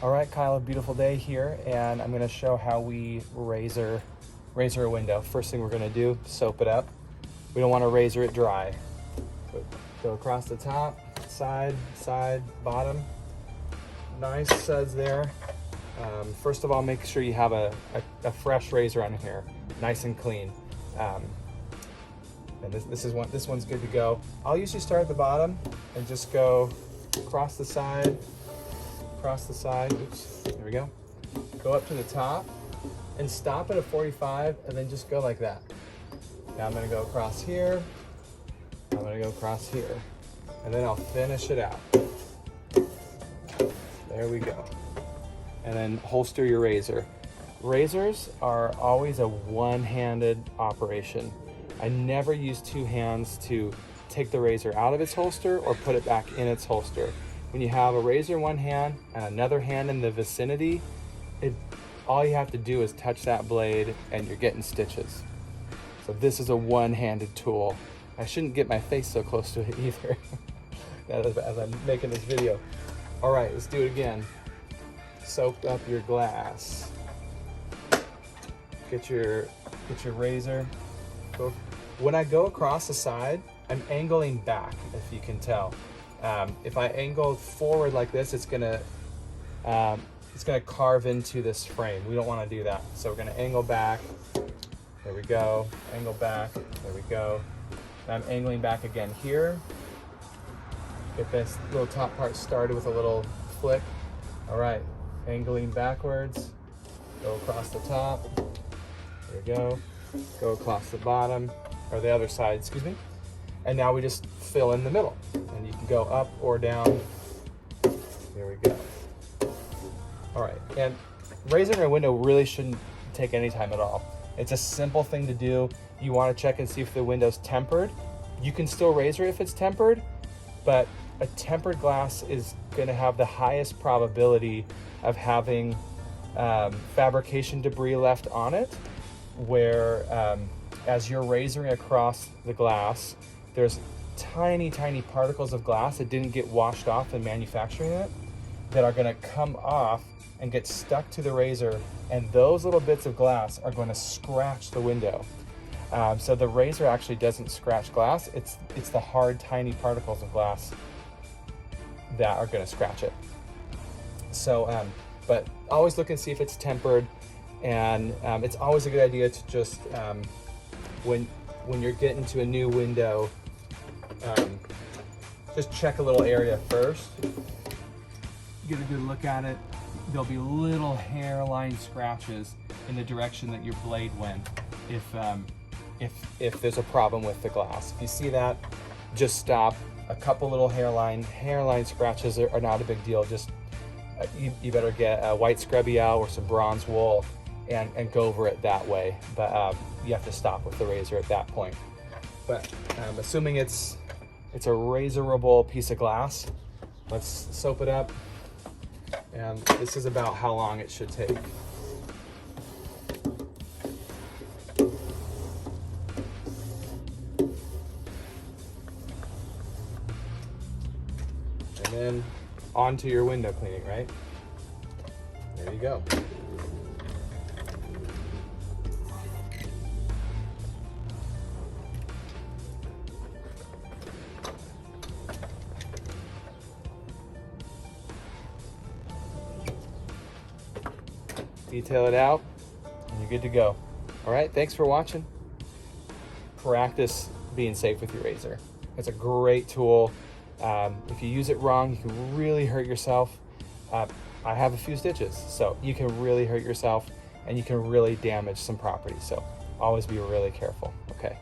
All right, Kyle, a beautiful day here, and I'm gonna show how we razor a window. First thing we're gonna do, soap it up. We don't wanna razor it dry. So go across the top, side, bottom. Nice suds there. First of all, make sure you have a fresh razor on here, nice and clean. And this one's good to go. I'll usually start at the bottom and just go across the side, oops, there we go. Go up to the top and stop at a 45 and then just go like that. Now I'm gonna go across here, I'm gonna go across here, and then I'll finish it out. There we go. And then holster your razor. Razors are always a one-handed operation. I never use two hands to take the razor out of its holster or put it back in its holster. When you have a razor in one hand and another hand in the vicinity, all you have to do is touch that blade and you're getting stitches. So this is a one-handed tool. I shouldn't get my face so close to it either as I'm making this video. All right, let's do it again. Soak up your glass. Get your razor. When I go across the side, I'm angling back, if you can tell. If I angle forward like this, it's gonna carve into this frame. We don't want to do that. So we're gonna angle back. There we go. Angle back. There we go. And I'm angling back again here. Get this little top part started with a little flick. All right, angling backwards. Go across the top. There we go. Go across the bottom, or the other side, excuse me. And now we just fill in the middle. And you can go up or down. There we go. All right, and razoring a window really shouldn't take any time at all. It's a simple thing to do. You want to check and see if the window's tempered. You can still razor if it's tempered, but a tempered glass is going to have the highest probability of having fabrication debris left on it, where as you're razoring across the glass, there's tiny particles of glass that didn't get washed off in manufacturing it that are going to come off and get stuck to the razor, and those little bits of glass are going to scratch the window. So the razor actually doesn't scratch glass. It's the hard, tiny particles of glass that are going to scratch it. So, but always look and see if it's tempered, and it's always a good idea to just when you're getting to a new window, just check a little area first. Get a good look at it. There'll be little hairline scratches in the direction that your blade went if there's a problem with the glass. If you see that, just stop. A couple little hairline scratches are not a big deal. Just you better get a white scrubby out or some bronze wool and go over it that way. But you have to stop with the razor at that point. But assuming it's a razorable piece of glass, let's soap it up. And this is about how long it should take. And then onto your window cleaning, right? There you go. Detail it out, and you're good to go. All right, thanks for watching. Practice being safe with your razor. It's a great tool. If you use it wrong, you can really hurt yourself. I have a few stitches, so you can really hurt yourself, and you can really damage some property. So always be really careful. Okay.